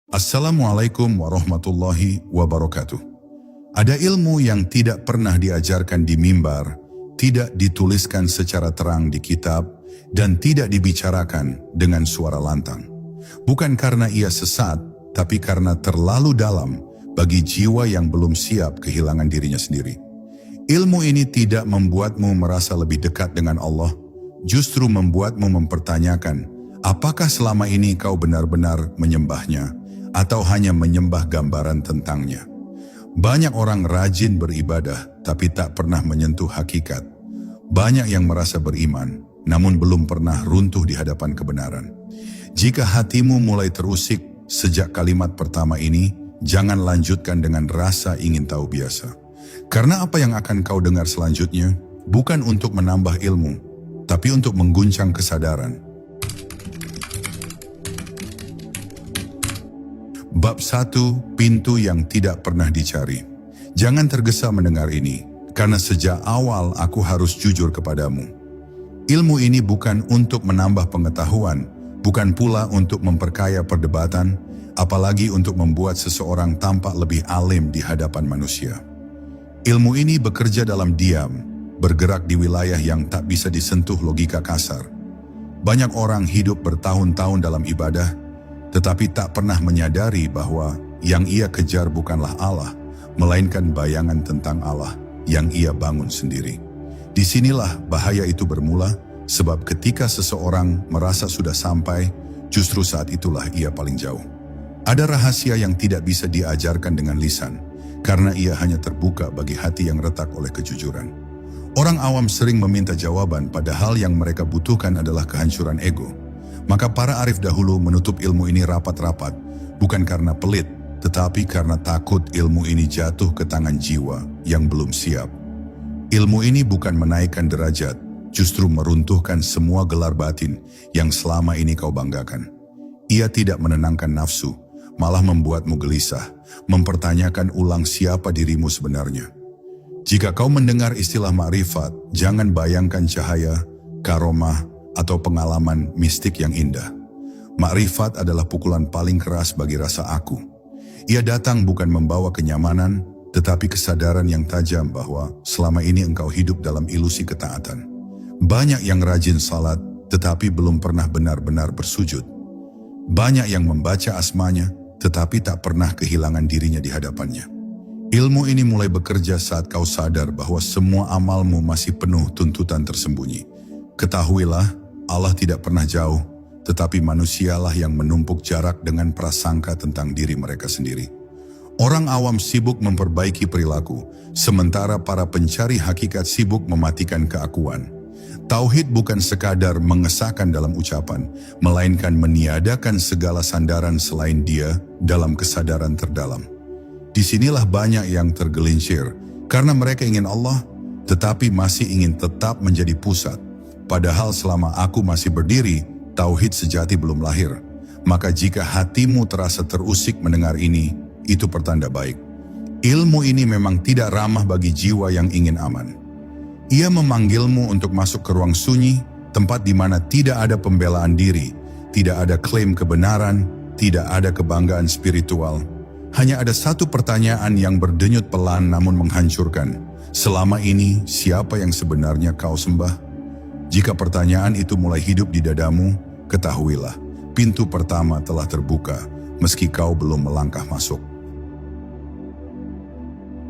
Assalamualaikum warahmatullahi wabarakatuh. Ada ilmu yang tidak pernah diajarkan di mimbar, tidak dituliskan secara terang di kitab, dan tidak dibicarakan dengan suara lantang. Bukan karena ia sesat, tapi karena terlalu dalam bagi jiwa yang belum siap kehilangan dirinya sendiri. Ilmu ini tidak membuatmu merasa lebih dekat dengan Allah, justru membuatmu mempertanyakan, apakah selama ini kau benar-benar menyembahnya, atau hanya menyembah gambaran tentangnya. Banyak orang rajin beribadah, tapi tak pernah menyentuh hakikat. Banyak yang merasa beriman, namun belum pernah runtuh di hadapan kebenaran. Jika hatimu mulai terusik sejak kalimat pertama ini, jangan lanjutkan dengan rasa ingin tahu biasa. Karena apa yang akan kau dengar selanjutnya, bukan untuk menambah ilmu, tapi untuk mengguncang kesadaran. Bab 1, pintu yang tidak pernah dicari. Jangan tergesa mendengar ini, karena sejak awal aku harus jujur kepadamu. Ilmu ini bukan untuk menambah pengetahuan, bukan pula untuk memperkaya perdebatan, apalagi untuk membuat seseorang tampak lebih alim di hadapan manusia. Ilmu ini bekerja dalam diam, bergerak di wilayah yang tak bisa disentuh logika kasar. Banyak orang hidup bertahun-tahun dalam ibadah, tetapi tak pernah menyadari bahwa yang ia kejar bukanlah Allah, melainkan bayangan tentang Allah yang ia bangun sendiri. Disinilah bahaya itu bermula, sebab ketika seseorang merasa sudah sampai, justru saat itulah ia paling jauh. Ada rahasia yang tidak bisa diajarkan dengan lisan, karena ia hanya terbuka bagi hati yang retak oleh kejujuran. Orang awam sering meminta jawaban, padahal yang mereka butuhkan adalah kehancuran ego. Maka para arif dahulu menutup ilmu ini rapat-rapat, bukan karena pelit, tetapi karena takut ilmu ini jatuh ke tangan jiwa yang belum siap. Ilmu ini bukan menaikkan derajat, justru meruntuhkan semua gelar batin yang selama ini kau banggakan. Ia tidak menenangkan nafsu, malah membuatmu gelisah, mempertanyakan ulang siapa dirimu sebenarnya. Jika kau mendengar istilah makrifat, jangan bayangkan cahaya, karomah, atau pengalaman mistik yang indah. Makrifat adalah pukulan paling keras bagi rasa aku. Ia datang bukan membawa kenyamanan, tetapi kesadaran yang tajam bahwa selama ini engkau hidup dalam ilusi ketaatan. Banyak yang rajin salat, tetapi belum pernah benar-benar bersujud. Banyak yang membaca asmanya, tetapi tak pernah kehilangan dirinya di hadapannya. Ilmu ini mulai bekerja saat kau sadar bahwa semua amalmu masih penuh tuntutan tersembunyi. Ketahuilah, Allah tidak pernah jauh, tetapi manusialah yang menumpuk jarak dengan prasangka tentang diri mereka sendiri. Orang awam sibuk memperbaiki perilaku, sementara para pencari hakikat sibuk mematikan keakuan. Tauhid bukan sekadar mengesahkan dalam ucapan, melainkan meniadakan segala sandaran selain Dia dalam kesadaran terdalam. Disinilah banyak yang tergelincir, karena mereka ingin Allah, tetapi masih ingin tetap menjadi pusat. Padahal selama aku masih berdiri, tauhid sejati belum lahir. Maka jika hatimu terasa terusik mendengar ini, itu pertanda baik. Ilmu ini memang tidak ramah bagi jiwa yang ingin aman. Ia memanggilmu untuk masuk ke ruang sunyi, tempat di mana tidak ada pembelaan diri, tidak ada klaim kebenaran, tidak ada kebanggaan spiritual. Hanya ada satu pertanyaan yang berdenyut pelan namun menghancurkan. Selama ini, siapa yang sebenarnya kau sembah? Jika pertanyaan itu mulai hidup di dadamu, ketahuilah, pintu pertama telah terbuka, meski kau belum melangkah masuk.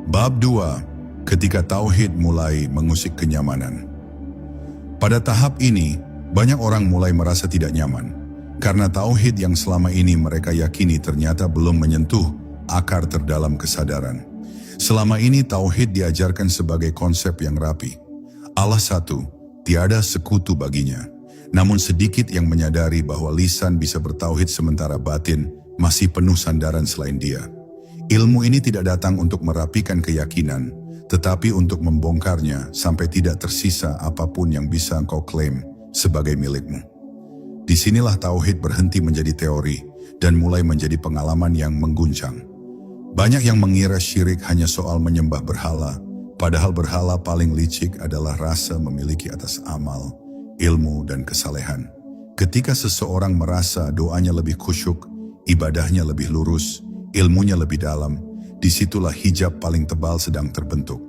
Bab 2. Ketika tauhid mulai mengusik kenyamanan. Pada tahap ini, banyak orang mulai merasa tidak nyaman, karena tauhid yang selama ini mereka yakini ternyata belum menyentuh akar terdalam kesadaran. Selama ini tauhid diajarkan sebagai konsep yang rapi. Allah satu, tiada sekutu baginya. Namun sedikit yang menyadari bahwa lisan bisa bertauhid sementara batin masih penuh sandaran selain Dia. Ilmu ini tidak datang untuk merapikan keyakinan, tetapi untuk membongkarnya sampai tidak tersisa apapun yang bisa engkau klaim sebagai milikmu. Disinilah tauhid berhenti menjadi teori dan mulai menjadi pengalaman yang mengguncang. Banyak yang mengira syirik hanya soal menyembah berhala, padahal berhala paling licik adalah rasa memiliki atas amal, ilmu, dan kesalehan. Ketika seseorang merasa doanya lebih khusyuk, ibadahnya lebih lurus, ilmunya lebih dalam, disitulah hijab paling tebal sedang terbentuk.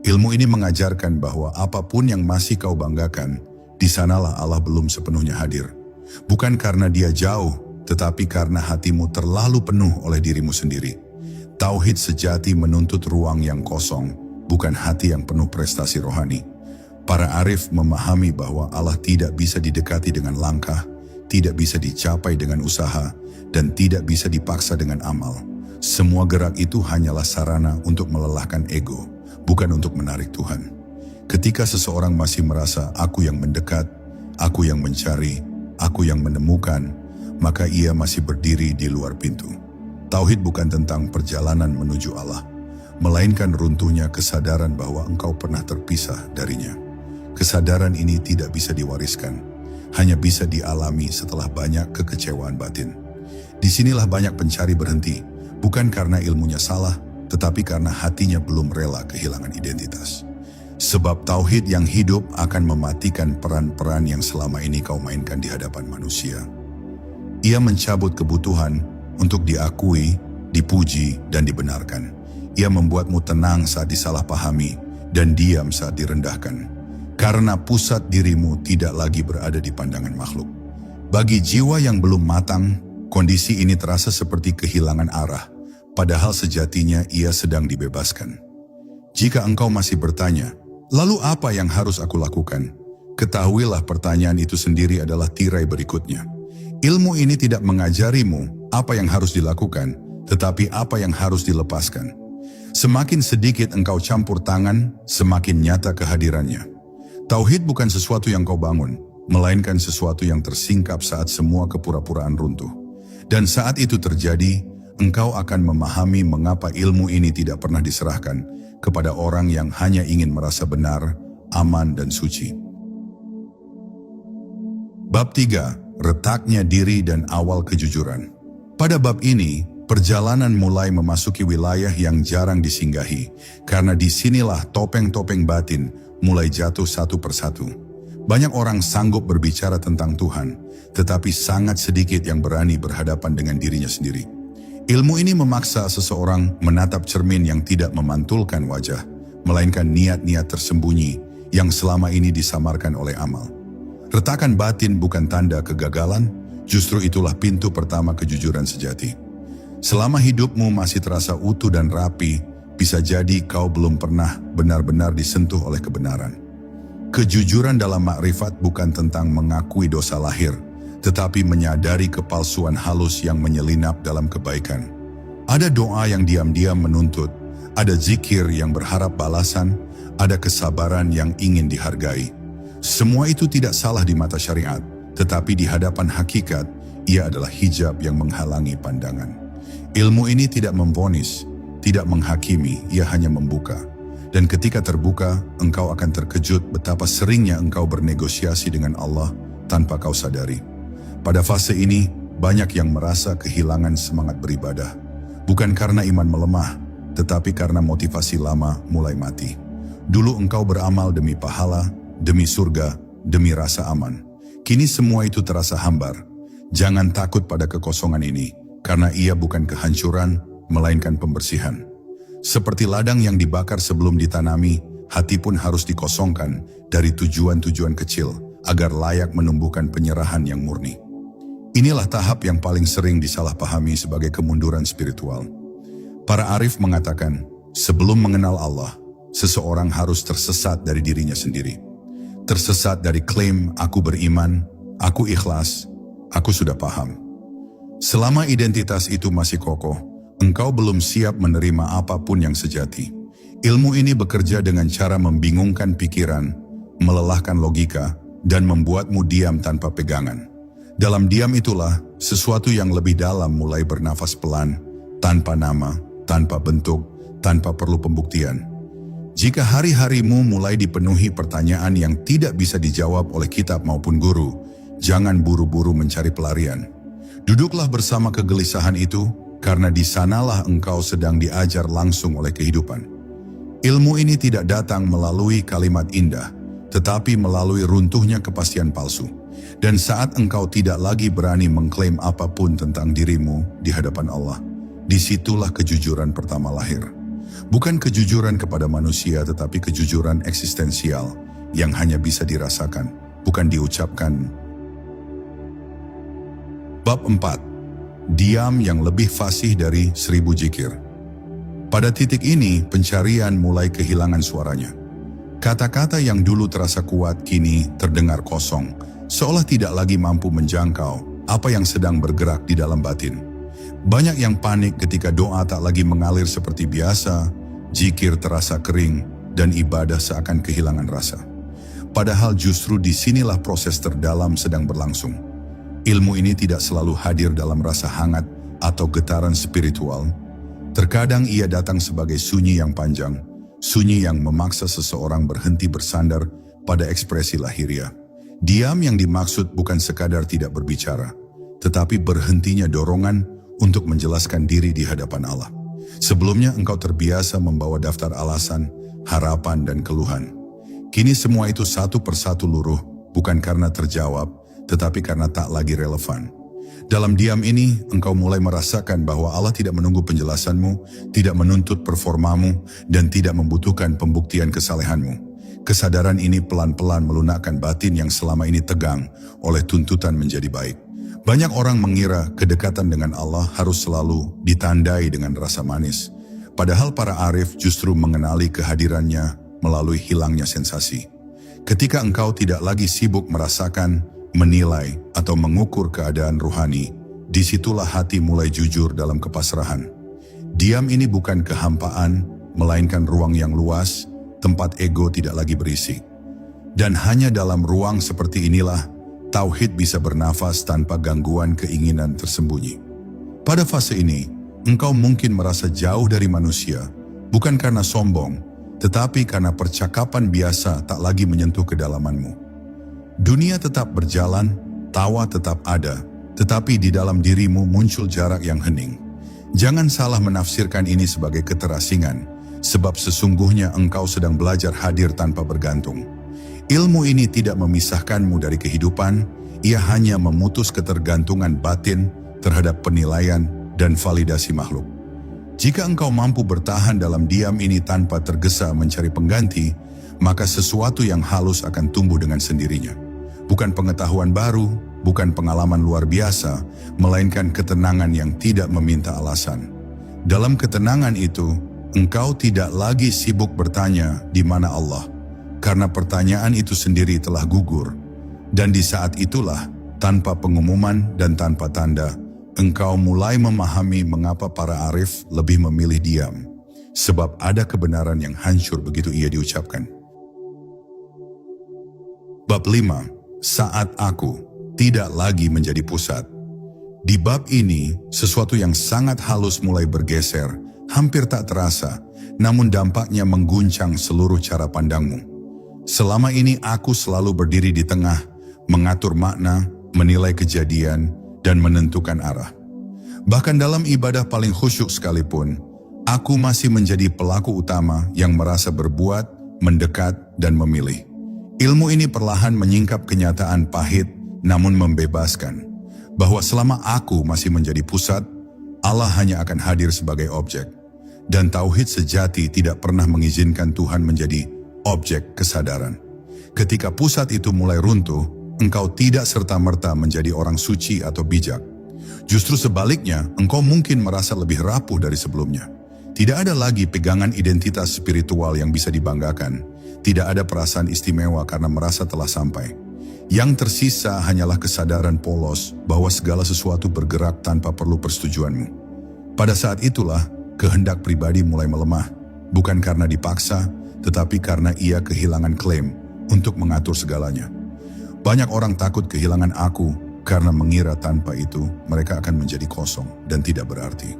Ilmu ini mengajarkan bahwa apapun yang masih kau banggakan, di sanalah Allah belum sepenuhnya hadir. Bukan karena dia jauh, tetapi karena hatimu terlalu penuh oleh dirimu sendiri. Tauhid sejati menuntut ruang yang kosong, bukan hati yang penuh prestasi rohani. Para arif memahami bahwa Allah tidak bisa didekati dengan langkah, tidak bisa dicapai dengan usaha, dan tidak bisa dipaksa dengan amal. Semua gerak itu hanyalah sarana untuk melelahkan ego, bukan untuk menarik Tuhan. Ketika seseorang masih merasa aku yang mendekat, aku yang mencari, aku yang menemukan, maka ia masih berdiri di luar pintu. Tauhid bukan tentang perjalanan menuju Allah, melainkan runtuhnya kesadaran bahwa engkau pernah terpisah darinya. Kesadaran ini tidak bisa diwariskan, hanya bisa dialami setelah banyak kekecewaan batin. Disinilah banyak pencari berhenti, bukan karena ilmunya salah, tetapi karena hatinya belum rela kehilangan identitas. Sebab tauhid yang hidup akan mematikan peran-peran yang selama ini kau mainkan di hadapan manusia. Ia mencabut kebutuhan untuk diakui, dipuji, dan dibenarkan. Ia membuatmu tenang saat disalahpahami dan diam saat direndahkan. Karena pusat dirimu tidak lagi berada di pandangan makhluk. Bagi jiwa yang belum matang, kondisi ini terasa seperti kehilangan arah, padahal sejatinya ia sedang dibebaskan. Jika engkau masih bertanya, lalu apa yang harus aku lakukan? Ketahuilah pertanyaan itu sendiri adalah tirai berikutnya. Ilmu ini tidak mengajarimu apa yang harus dilakukan, tetapi apa yang harus dilepaskan. Semakin sedikit engkau campur tangan, semakin nyata kehadirannya. Tauhid bukan sesuatu yang kau bangun, melainkan sesuatu yang tersingkap saat semua kepura-puraan runtuh. Dan saat itu terjadi, engkau akan memahami mengapa ilmu ini tidak pernah diserahkan kepada orang yang hanya ingin merasa benar, aman, dan suci. Bab 3. Retaknya diri dan awal kejujuran. Pada bab ini, perjalanan mulai memasuki wilayah yang jarang disinggahi, karena disinilah topeng-topeng batin mulai jatuh satu persatu. Banyak orang sanggup berbicara tentang Tuhan, tetapi sangat sedikit yang berani berhadapan dengan dirinya sendiri. Ilmu ini memaksa seseorang menatap cermin yang tidak memantulkan wajah, melainkan niat-niat tersembunyi yang selama ini disamarkan oleh amal. Retakan batin bukan tanda kegagalan, justru itulah pintu pertama kejujuran sejati. Selama hidupmu masih terasa utuh dan rapi, bisa jadi kau belum pernah benar-benar disentuh oleh kebenaran. Kejujuran dalam makrifat bukan tentang mengakui dosa lahir, tetapi menyadari kepalsuan halus yang menyelinap dalam kebaikan. Ada doa yang diam-diam menuntut, ada zikir yang berharap balasan, ada kesabaran yang ingin dihargai. Semua itu tidak salah di mata syariat, tetapi di hadapan hakikat, ia adalah hijab yang menghalangi pandangan. Ilmu ini tidak memvonis, tidak menghakimi, ia hanya membuka. Dan ketika terbuka, engkau akan terkejut betapa seringnya engkau bernegosiasi dengan Allah tanpa kau sadari. Pada fase ini, banyak yang merasa kehilangan semangat beribadah. Bukan karena iman melemah, tetapi karena motivasi lama mulai mati. Dulu engkau beramal demi pahala, demi surga, demi rasa aman. Kini semua itu terasa hambar. Jangan takut pada kekosongan ini, karena ia bukan kehancuran, melainkan pembersihan. Seperti ladang yang dibakar sebelum ditanami, hati pun harus dikosongkan dari tujuan-tujuan kecil agar layak menumbuhkan penyerahan yang murni. Inilah tahap yang paling sering disalahpahami sebagai kemunduran spiritual. Para arif mengatakan, sebelum mengenal Allah, seseorang harus tersesat dari dirinya sendiri. Tersesat dari klaim, aku beriman, aku ikhlas, aku sudah paham. Selama identitas itu masih kokoh, engkau belum siap menerima apapun yang sejati. Ilmu ini bekerja dengan cara membingungkan pikiran, melelahkan logika, dan membuatmu diam tanpa pegangan. Dalam diam itulah, sesuatu yang lebih dalam mulai bernafas pelan, tanpa nama, tanpa bentuk, tanpa perlu pembuktian. Jika hari-harimu mulai dipenuhi pertanyaan yang tidak bisa dijawab oleh kitab maupun guru, jangan buru-buru mencari pelarian. Duduklah bersama kegelisahan itu, karena di sanalah engkau sedang diajar langsung oleh kehidupan. Ilmu ini tidak datang melalui kalimat indah, tetapi melalui runtuhnya kepastian palsu. Dan saat engkau tidak lagi berani mengklaim apapun tentang dirimu di hadapan Allah, disitulah kejujuran pertama lahir. Bukan kejujuran kepada manusia, tetapi kejujuran eksistensial yang hanya bisa dirasakan, bukan diucapkan. Bab 4. Diam yang lebih fasih dari 1000 zikir. Pada titik ini, pencarian mulai kehilangan suaranya. Kata-kata yang dulu terasa kuat kini terdengar kosong, seolah tidak lagi mampu menjangkau apa yang sedang bergerak di dalam batin. Banyak yang panik ketika doa tak lagi mengalir seperti biasa, zikir terasa kering, dan ibadah seakan kehilangan rasa. Padahal justru disinilah proses terdalam sedang berlangsung. Ilmu ini tidak selalu hadir dalam rasa hangat atau getaran spiritual. Terkadang ia datang sebagai sunyi yang panjang, sunyi yang memaksa seseorang berhenti bersandar pada ekspresi lahiriah. Diam yang dimaksud bukan sekadar tidak berbicara, tetapi berhentinya dorongan untuk menjelaskan diri di hadapan Allah. Sebelumnya engkau terbiasa membawa daftar alasan, harapan, dan keluhan. Kini semua itu satu persatu luruh, bukan karena terjawab, tetapi karena tak lagi relevan. Dalam diam ini, engkau mulai merasakan bahwa Allah tidak menunggu penjelasanmu, tidak menuntut performamu, dan tidak membutuhkan pembuktian kesalehanmu. Kesadaran ini pelan-pelan melunakkan batin yang selama ini tegang oleh tuntutan menjadi baik. Banyak orang mengira kedekatan dengan Allah harus selalu ditandai dengan rasa manis. Padahal para arif justru mengenali kehadirannya melalui hilangnya sensasi. Ketika engkau tidak lagi sibuk merasakan, menilai, atau mengukur keadaan ruhani, disitulah hati mulai jujur dalam kepasrahan. Diam ini bukan kehampaan, melainkan ruang yang luas, tempat ego tidak lagi berisi. Dan hanya dalam ruang seperti inilah, tauhid bisa bernafas tanpa gangguan keinginan tersembunyi. Pada fase ini, engkau mungkin merasa jauh dari manusia, bukan karena sombong, tetapi karena percakapan biasa tak lagi menyentuh kedalamanmu. Dunia tetap berjalan, tawa tetap ada, tetapi di dalam dirimu muncul jarak yang hening. Jangan salah menafsirkan ini sebagai keterasingan, sebab sesungguhnya engkau sedang belajar hadir tanpa bergantung. Ilmu ini tidak memisahkanmu dari kehidupan, ia hanya memutus ketergantungan batin terhadap penilaian dan validasi makhluk. Jika engkau mampu bertahan dalam diam ini tanpa tergesa mencari pengganti, maka sesuatu yang halus akan tumbuh dengan sendirinya. Bukan pengetahuan baru, bukan pengalaman luar biasa, melainkan ketenangan yang tidak meminta alasan. Dalam ketenangan itu, engkau tidak lagi sibuk bertanya di mana Allah, karena pertanyaan itu sendiri telah gugur. Dan di saat itulah, tanpa pengumuman dan tanpa tanda, engkau mulai memahami mengapa para arif lebih memilih diam. Sebab ada kebenaran yang hancur begitu ia diucapkan. Bab 5. Saat aku tidak lagi menjadi pusat. Di bab ini, sesuatu yang sangat halus mulai bergeser, hampir tak terasa, namun dampaknya mengguncang seluruh cara pandangmu. Selama ini aku selalu berdiri di tengah, mengatur makna, menilai kejadian, dan menentukan arah. Bahkan dalam ibadah paling khusyuk sekalipun, aku masih menjadi pelaku utama yang merasa berbuat, mendekat, dan memilih. Ilmu ini perlahan menyingkap kenyataan pahit namun membebaskan, bahwa selama aku masih menjadi pusat, Allah hanya akan hadir sebagai objek. Dan tauhid sejati tidak pernah mengizinkan Tuhan menjadi objek kesadaran. Ketika pusat itu mulai runtuh, engkau tidak serta-merta menjadi orang suci atau bijak. Justru sebaliknya, engkau mungkin merasa lebih rapuh dari sebelumnya. Tidak ada lagi pegangan identitas spiritual yang bisa dibanggakan. Tidak ada perasaan istimewa karena merasa telah sampai. Yang tersisa hanyalah kesadaran polos bahwa segala sesuatu bergerak tanpa perlu persetujuanmu. Pada saat itulah, kehendak pribadi mulai melemah, bukan karena dipaksa, tetapi karena ia kehilangan klaim untuk mengatur segalanya. Banyak orang takut kehilangan aku karena mengira tanpa itu mereka akan menjadi kosong dan tidak berarti.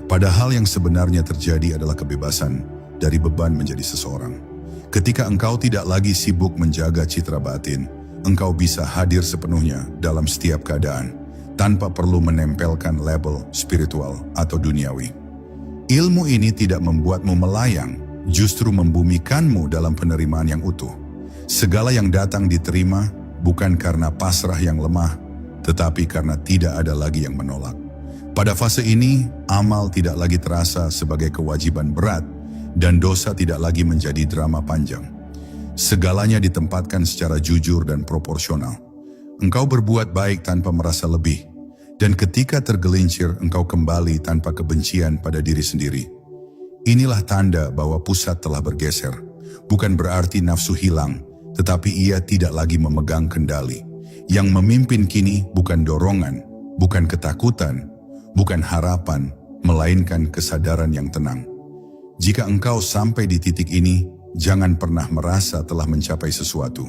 Padahal yang sebenarnya terjadi adalah kebebasan dari beban menjadi seseorang. Ketika engkau tidak lagi sibuk menjaga citra batin, engkau bisa hadir sepenuhnya dalam setiap keadaan, tanpa perlu menempelkan label spiritual atau duniawi. Ilmu ini tidak membuatmu melayang, justru membumikanmu dalam penerimaan yang utuh. Segala yang datang diterima, bukan karena pasrah yang lemah, tetapi karena tidak ada lagi yang menolak. Pada fase ini, amal tidak lagi terasa sebagai kewajiban berat dan dosa tidak lagi menjadi drama panjang. Segalanya ditempatkan secara jujur dan proporsional. Engkau berbuat baik tanpa merasa lebih, dan ketika tergelincir engkau kembali tanpa kebencian pada diri sendiri. Inilah tanda bahwa pusat telah bergeser. Bukan berarti nafsu hilang, tetapi ia tidak lagi memegang kendali. Yang memimpin kini bukan dorongan, bukan ketakutan, bukan harapan, melainkan kesadaran yang tenang. Jika engkau sampai di titik ini, jangan pernah merasa telah mencapai sesuatu.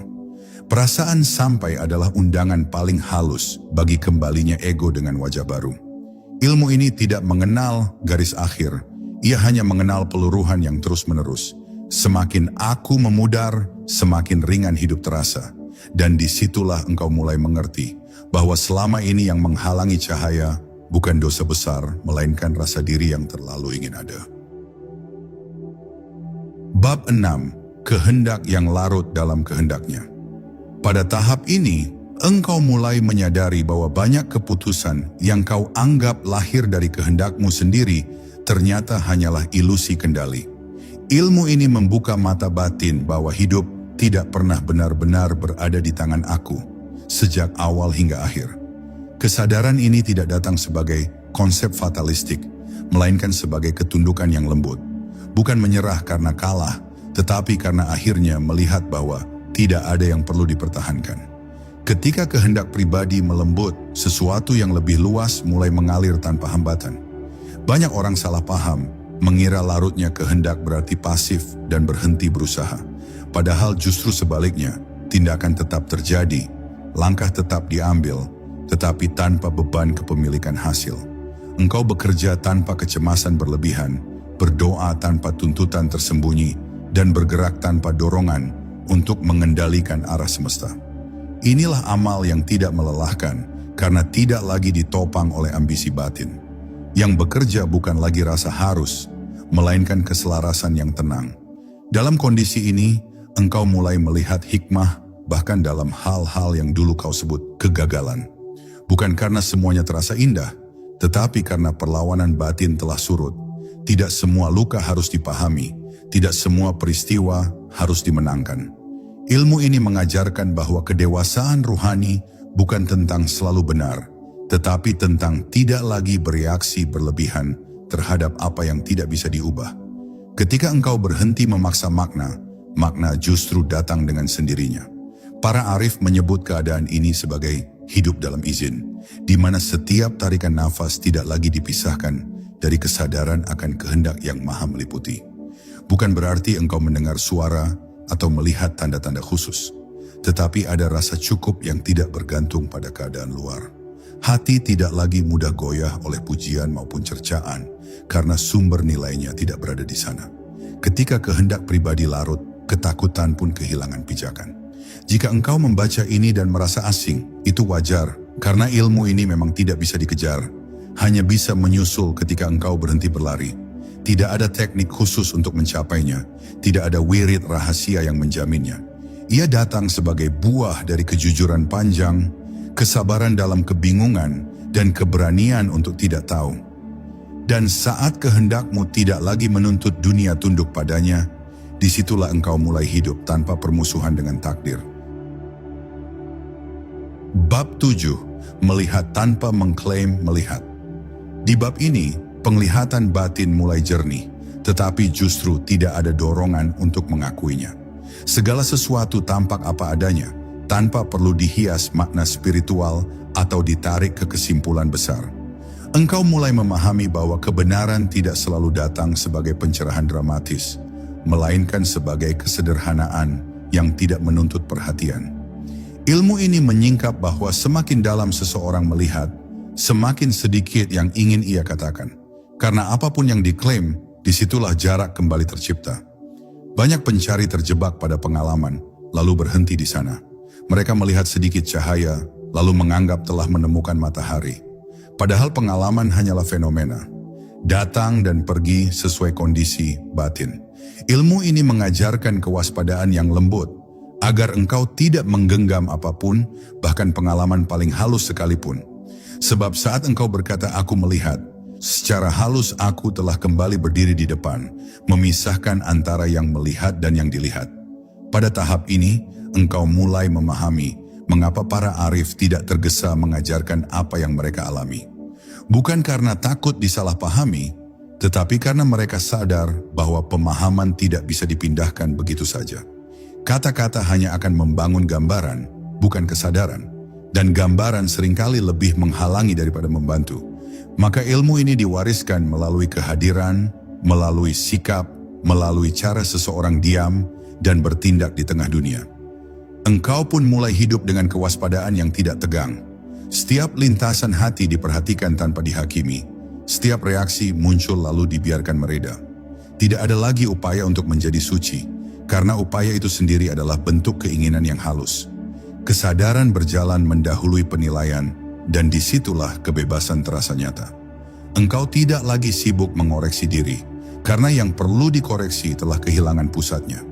Perasaan sampai adalah undangan paling halus bagi kembalinya ego dengan wajah baru. Ilmu ini tidak mengenal garis akhir, ia hanya mengenal peluruhan yang terus-menerus. Semakin aku memudar, semakin ringan hidup terasa. Dan disitulah engkau mulai mengerti bahwa selama ini yang menghalangi cahaya bukan dosa besar, melainkan rasa diri yang terlalu ingin ada. Bab 6. Kehendak yang larut dalam kehendaknya. Pada tahap ini, engkau mulai menyadari bahwa banyak keputusan yang kau anggap lahir dari kehendakmu sendiri ternyata hanyalah ilusi kendali. Ilmu ini membuka mata batin bahwa hidup tidak pernah benar-benar berada di tangan aku, sejak awal hingga akhir. Kesadaran ini tidak datang sebagai konsep fatalistik, melainkan sebagai ketundukan yang lembut. Bukan menyerah karena kalah, tetapi karena akhirnya melihat bahwa tidak ada yang perlu dipertahankan. Ketika kehendak pribadi melembut, sesuatu yang lebih luas mulai mengalir tanpa hambatan. Banyak orang salah paham, mengira larutnya kehendak berarti pasif dan berhenti berusaha. Padahal justru sebaliknya, tindakan tetap terjadi, langkah tetap diambil, tetapi tanpa beban kepemilikan hasil. Engkau bekerja tanpa kecemasan berlebihan, berdoa tanpa tuntutan tersembunyi, dan bergerak tanpa dorongan untuk mengendalikan arah semesta. Inilah amal yang tidak melelahkan karena tidak lagi ditopang oleh ambisi batin. Yang bekerja bukan lagi rasa harus, melainkan keselarasan yang tenang. Dalam kondisi ini, engkau mulai melihat hikmah bahkan dalam hal-hal yang dulu kau sebut kegagalan. Bukan karena semuanya terasa indah, tetapi karena perlawanan batin telah surut. Tidak semua luka harus dipahami, tidak semua peristiwa harus dimenangkan. Ilmu ini mengajarkan bahwa kedewasaan ruhani bukan tentang selalu benar, tetapi tentang tidak lagi bereaksi berlebihan terhadap apa yang tidak bisa diubah. Ketika engkau berhenti memaksa makna, makna justru datang dengan sendirinya. Para arif menyebut keadaan ini sebagai hidup dalam izin, di mana setiap tarikan nafas tidak lagi dipisahkan dari kesadaran akan kehendak yang maha meliputi. Bukan berarti engkau mendengar suara atau melihat tanda-tanda khusus, tetapi ada rasa cukup yang tidak bergantung pada keadaan luar. Hati tidak lagi mudah goyah oleh pujian maupun cercaan, karena sumber nilainya tidak berada di sana. Ketika kehendak pribadi larut, ketakutan pun kehilangan pijakan. Jika engkau membaca ini dan merasa asing, itu wajar, karena ilmu ini memang tidak bisa dikejar, hanya bisa menyusul ketika engkau berhenti berlari. Tidak ada teknik khusus untuk mencapainya, tidak ada wirid rahasia yang menjaminnya. Ia datang sebagai buah dari kejujuran panjang, kesabaran dalam kebingungan, dan keberanian untuk tidak tahu. Dan saat kehendakmu tidak lagi menuntut dunia tunduk padanya, disitulah engkau mulai hidup tanpa permusuhan dengan takdir. Bab 7. Melihat tanpa mengklaim melihat. Di bab ini, penglihatan batin mulai jernih, tetapi justru tidak ada dorongan untuk mengakuinya. Segala sesuatu tampak apa adanya, tanpa perlu dihias makna spiritual atau ditarik ke kesimpulan besar. Engkau mulai memahami bahwa kebenaran tidak selalu datang sebagai pencerahan dramatis, melainkan sebagai kesederhanaan yang tidak menuntut perhatian. Ilmu ini menyingkap bahwa semakin dalam seseorang melihat, semakin sedikit yang ingin ia katakan. Karena apapun yang diklaim, disitulah jarak kembali tercipta. Banyak pencari terjebak pada pengalaman, lalu berhenti di sana. Mereka melihat sedikit cahaya, lalu menganggap telah menemukan matahari. Padahal pengalaman hanyalah fenomena, datang dan pergi sesuai kondisi batin. Ilmu ini mengajarkan kewaspadaan yang lembut. agar engkau tidak menggenggam apapun, bahkan pengalaman paling halus sekalipun. Sebab saat engkau berkata, aku melihat, secara halus aku telah kembali berdiri di depan, memisahkan antara yang melihat dan yang dilihat. Pada tahap ini, engkau mulai memahami mengapa para arif tidak tergesa mengajarkan apa yang mereka alami. Bukan karena takut disalahpahami, tetapi karena mereka sadar bahwa pemahaman tidak bisa dipindahkan begitu saja. Kata-kata hanya akan membangun gambaran, bukan kesadaran. Dan gambaran seringkali lebih menghalangi daripada membantu. Maka ilmu ini diwariskan melalui kehadiran, melalui sikap, melalui cara seseorang diam dan bertindak di tengah dunia. Engkau pun mulai hidup dengan kewaspadaan yang tidak tegang. Setiap lintasan hati diperhatikan tanpa dihakimi. Setiap reaksi muncul lalu dibiarkan mereda. Tidak ada lagi upaya untuk menjadi suci, karena upaya itu sendiri adalah bentuk keinginan yang halus. Kesadaran berjalan mendahului penilaian, dan disitulah kebebasan terasa nyata. Engkau tidak lagi sibuk mengoreksi diri, karena yang perlu dikoreksi telah kehilangan pusatnya.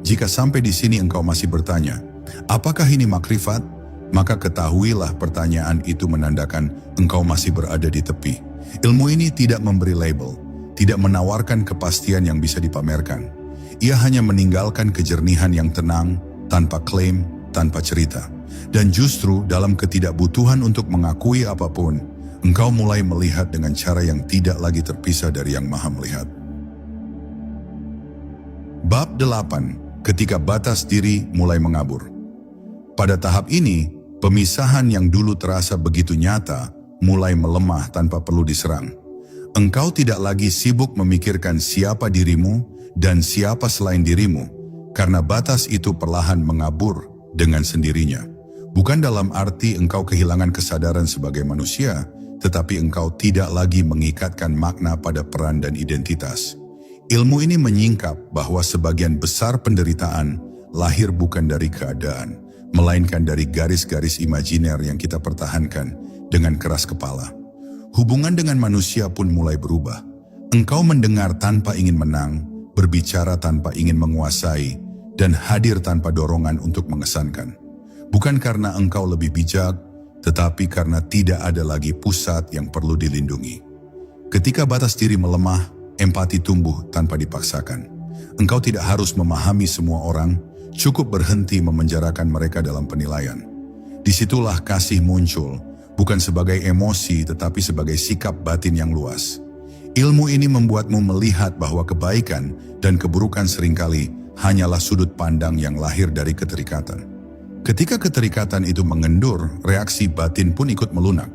Jika sampai di sini engkau masih bertanya, apakah ini makrifat? Maka ketahuilah pertanyaan itu menandakan engkau masih berada di tepi. Ilmu ini tidak memberi label, tidak menawarkan kepastian yang bisa dipamerkan. Ia hanya meninggalkan kejernihan yang tenang, tanpa klaim, tanpa cerita. Dan justru dalam ketidakbutuhan untuk mengakui apapun, engkau mulai melihat dengan cara yang tidak lagi terpisah dari Yang Maha Melihat. Bab 8. Ketika batas diri mulai mengabur. Pada tahap ini, pemisahan yang dulu terasa begitu nyata mulai melemah tanpa perlu diserang. Engkau tidak lagi sibuk memikirkan siapa dirimu dan siapa selain dirimu, karena batas itu perlahan mengabur dengan sendirinya. Bukan dalam arti engkau kehilangan kesadaran sebagai manusia, tetapi engkau tidak lagi mengikatkan makna pada peran dan identitas. Ilmu ini menyingkap bahwa sebagian besar penderitaan lahir bukan dari keadaan, melainkan dari garis-garis imajiner yang kita pertahankan dengan keras kepala. Hubungan dengan manusia pun mulai berubah. Engkau mendengar tanpa ingin menang, berbicara tanpa ingin menguasai, dan hadir tanpa dorongan untuk mengesankan. Bukan karena engkau lebih bijak, tetapi karena tidak ada lagi pusat yang perlu dilindungi. Ketika batas diri melemah, empati tumbuh tanpa dipaksakan. Engkau tidak harus memahami semua orang, cukup berhenti memenjarakan mereka dalam penilaian. Disitulah kasih muncul, bukan sebagai emosi tetapi sebagai sikap batin yang luas. Ilmu ini membuatmu melihat bahwa kebaikan dan keburukan seringkali hanyalah sudut pandang yang lahir dari keterikatan. Ketika keterikatan itu mengendur, reaksi batin pun ikut melunak.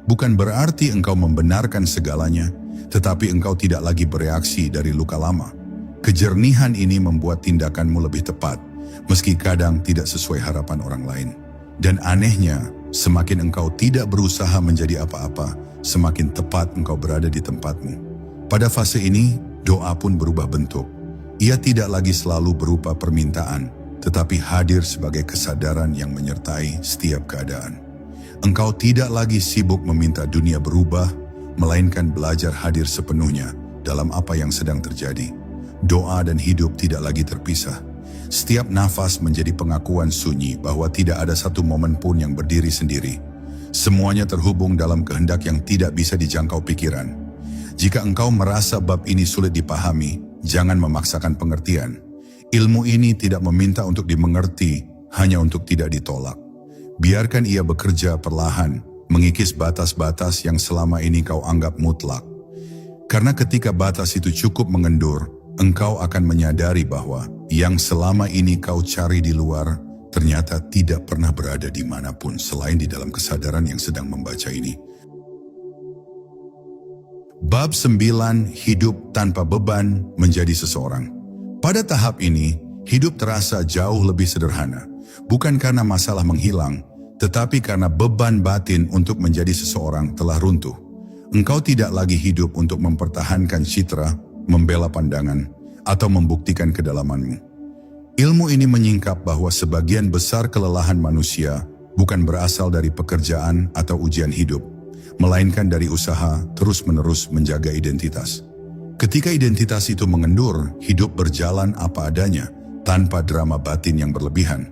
Bukan berarti engkau membenarkan segalanya, tetapi engkau tidak lagi bereaksi dari luka lama. Kejernihan ini membuat tindakanmu lebih tepat, meski kadang tidak sesuai harapan orang lain. Dan anehnya, semakin engkau tidak berusaha menjadi apa-apa, semakin tepat engkau berada di tempatmu. Pada fase ini, doa pun berubah bentuk. Ia tidak lagi selalu berupa permintaan, tetapi hadir sebagai kesadaran yang menyertai setiap keadaan. Engkau tidak lagi sibuk meminta dunia berubah, melainkan belajar hadir sepenuhnya dalam apa yang sedang terjadi. Doa dan hidup tidak lagi terpisah. Setiap nafas menjadi pengakuan sunyi bahwa tidak ada satu momen pun yang berdiri sendiri. Semuanya terhubung dalam kehendak yang tidak bisa dijangkau pikiran. Jika engkau merasa bab ini sulit dipahami, jangan memaksakan pengertian. Ilmu ini tidak meminta untuk dimengerti, hanya untuk tidak ditolak. Biarkan ia bekerja perlahan, mengikis batas-batas yang selama ini kau anggap mutlak. Karena ketika batas itu cukup mengendur, engkau akan menyadari bahwa yang selama ini kau cari di luar, ternyata tidak pernah berada dimanapun selain di dalam kesadaran yang sedang membaca ini. Bab 9. Hidup tanpa beban menjadi seseorang. Pada tahap ini, hidup terasa jauh lebih sederhana. Bukan karena masalah menghilang, tetapi karena beban batin untuk menjadi seseorang telah runtuh. Engkau tidak lagi hidup untuk mempertahankan citra, membela pandangan, atau membuktikan kedalamanmu. Ilmu ini menyingkap bahwa sebagian besar kelelahan manusia bukan berasal dari pekerjaan atau ujian hidup, melainkan dari usaha terus-menerus menjaga identitas. Ketika identitas itu mengendur, hidup berjalan apa adanya, tanpa drama batin yang berlebihan.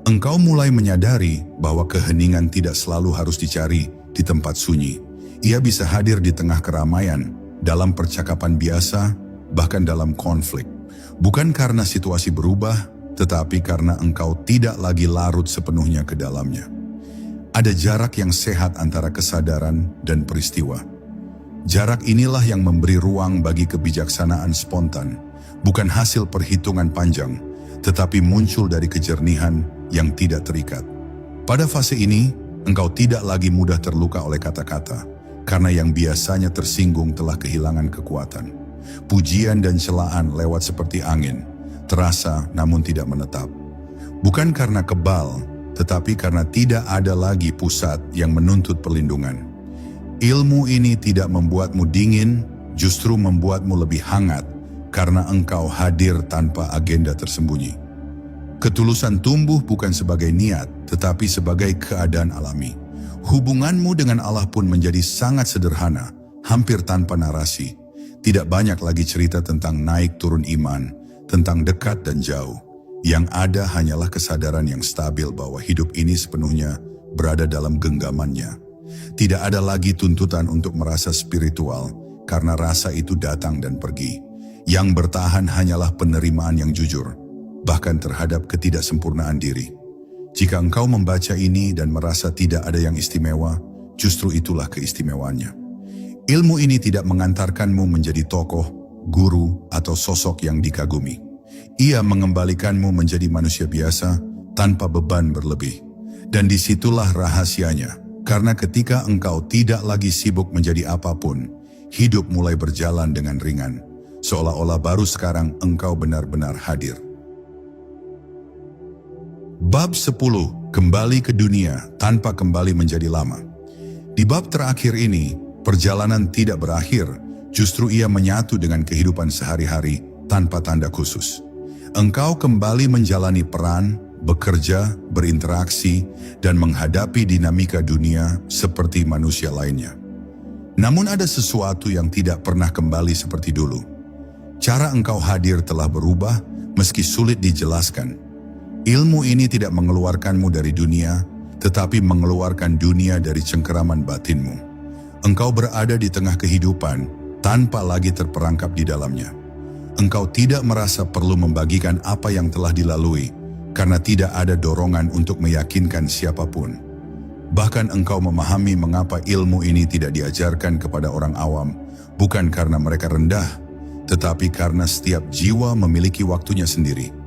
Engkau mulai menyadari bahwa keheningan tidak selalu harus dicari di tempat sunyi. Ia bisa hadir di tengah keramaian, dalam percakapan biasa, bahkan dalam konflik. Bukan karena situasi berubah, tetapi karena engkau tidak lagi larut sepenuhnya ke dalamnya. Ada jarak yang sehat antara kesadaran dan peristiwa. Jarak inilah yang memberi ruang bagi kebijaksanaan spontan, bukan hasil perhitungan panjang, tetapi muncul dari kejernihan yang tidak terikat. Pada fase ini, engkau tidak lagi mudah terluka oleh kata-kata, karena yang biasanya tersinggung telah kehilangan kekuatan. Pujian dan celaan lewat seperti angin, terasa namun tidak menetap. Bukan karena kebal, tetapi karena tidak ada lagi pusat yang menuntut perlindungan. Ilmu ini tidak membuatmu dingin, justru membuatmu lebih hangat, karena engkau hadir tanpa agenda tersembunyi. Ketulusan tumbuh bukan sebagai niat, tetapi sebagai keadaan alami. Hubunganmu dengan Allah pun menjadi sangat sederhana, hampir tanpa narasi. Tidak banyak lagi cerita tentang naik turun iman, tentang dekat dan jauh. Yang ada hanyalah kesadaran yang stabil bahwa hidup ini sepenuhnya berada dalam genggamannya. Tidak ada lagi tuntutan untuk merasa spiritual, karena rasa itu datang dan pergi. Yang bertahan hanyalah penerimaan yang jujur, bahkan terhadap ketidaksempurnaan diri. Jika engkau membaca ini dan merasa tidak ada yang istimewa, justru itulah keistimewaannya. Ilmu ini tidak mengantarkanmu menjadi tokoh, guru, atau sosok yang dikagumi. Ia mengembalikanmu menjadi manusia biasa tanpa beban berlebih. Dan disitulah rahasianya, karena ketika engkau tidak lagi sibuk menjadi apapun, hidup mulai berjalan dengan ringan, seolah-olah baru sekarang engkau benar-benar hadir. Bab 10. Kembali ke dunia tanpa kembali menjadi lama. Di bab terakhir ini, perjalanan tidak berakhir, justru ia menyatu dengan kehidupan sehari-hari tanpa tanda khusus. Engkau kembali menjalani peran, bekerja, berinteraksi, dan menghadapi dinamika dunia seperti manusia lainnya. Namun ada sesuatu yang tidak pernah kembali seperti dulu. Cara engkau hadir telah berubah meski sulit dijelaskan. Ilmu ini tidak mengeluarkanmu dari dunia, tetapi mengeluarkan dunia dari cengkeraman batinmu. Engkau berada di tengah kehidupan tanpa lagi terperangkap di dalamnya. Engkau tidak merasa perlu membagikan apa yang telah dilalui, karena tidak ada dorongan untuk meyakinkan siapapun. Bahkan engkau memahami mengapa ilmu ini tidak diajarkan kepada orang awam, bukan karena mereka rendah, tetapi karena setiap jiwa memiliki waktunya sendiri.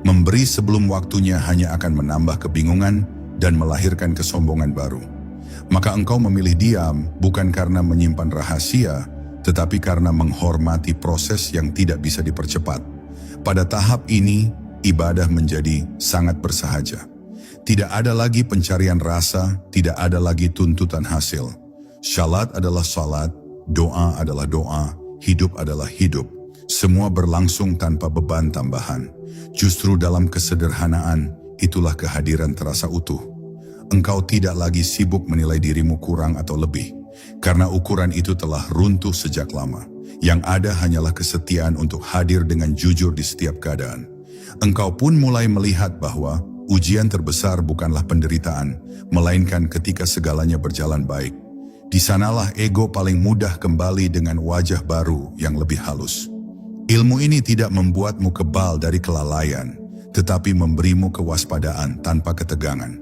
Memberi sebelum waktunya hanya akan menambah kebingungan dan melahirkan kesombongan baru. Maka engkau memilih diam bukan karena menyimpan rahasia, tetapi karena menghormati proses yang tidak bisa dipercepat. Pada tahap ini, ibadah menjadi sangat bersahaja. Tidak ada lagi pencarian rasa, tidak ada lagi tuntutan hasil. Salat adalah salat, doa adalah doa, hidup adalah hidup. Semua berlangsung tanpa beban tambahan. Justru dalam kesederhanaan, itulah kehadiran terasa utuh. Engkau tidak lagi sibuk menilai dirimu kurang atau lebih, karena ukuran itu telah runtuh sejak lama. Yang ada hanyalah kesetiaan untuk hadir dengan jujur di setiap keadaan. Engkau pun mulai melihat bahwa ujian terbesar bukanlah penderitaan, melainkan ketika segalanya berjalan baik. Di sanalah ego paling mudah kembali dengan wajah baru yang lebih halus. Ilmu ini tidak membuatmu kebal dari kelalaian, tetapi memberimu kewaspadaan tanpa ketegangan.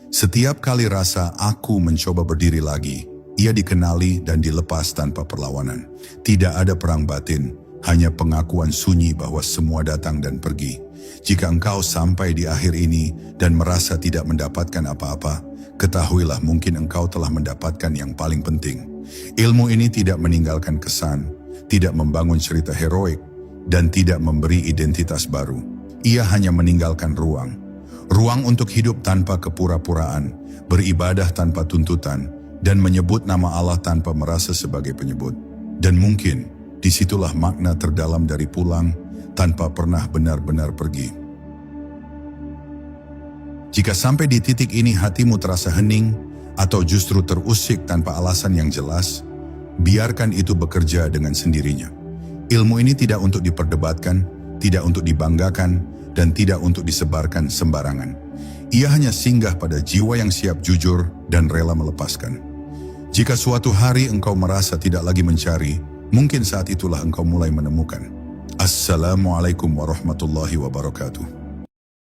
Setiap kali rasa aku mencoba berdiri lagi, ia dikenali dan dilepas tanpa perlawanan. Tidak ada perang batin, hanya pengakuan sunyi bahwa semua datang dan pergi. Jika engkau sampai di akhir ini dan merasa tidak mendapatkan apa-apa, ketahuilah mungkin engkau telah mendapatkan yang paling penting. Ilmu ini tidak meninggalkan kesan, tidak membangun cerita heroik, dan tidak memberi identitas baru. Ia hanya meninggalkan ruang. Ruang untuk hidup tanpa kepura-puraan, beribadah tanpa tuntutan, dan menyebut nama Allah tanpa merasa sebagai penyebut. Dan mungkin disitulah makna terdalam dari pulang tanpa pernah benar-benar pergi. Jika sampai di titik ini hatimu terasa hening atau justru terusik tanpa alasan yang jelas, biarkan itu bekerja dengan sendirinya. Ilmu ini tidak untuk diperdebatkan, tidak untuk dibanggakan, dan tidak untuk disebarkan sembarangan. Ia hanya singgah pada jiwa yang siap jujur dan rela melepaskan. Jika suatu hari engkau merasa tidak lagi mencari, mungkin saat itulah engkau mulai menemukan. Assalamualaikum warahmatullahi wabarakatuh.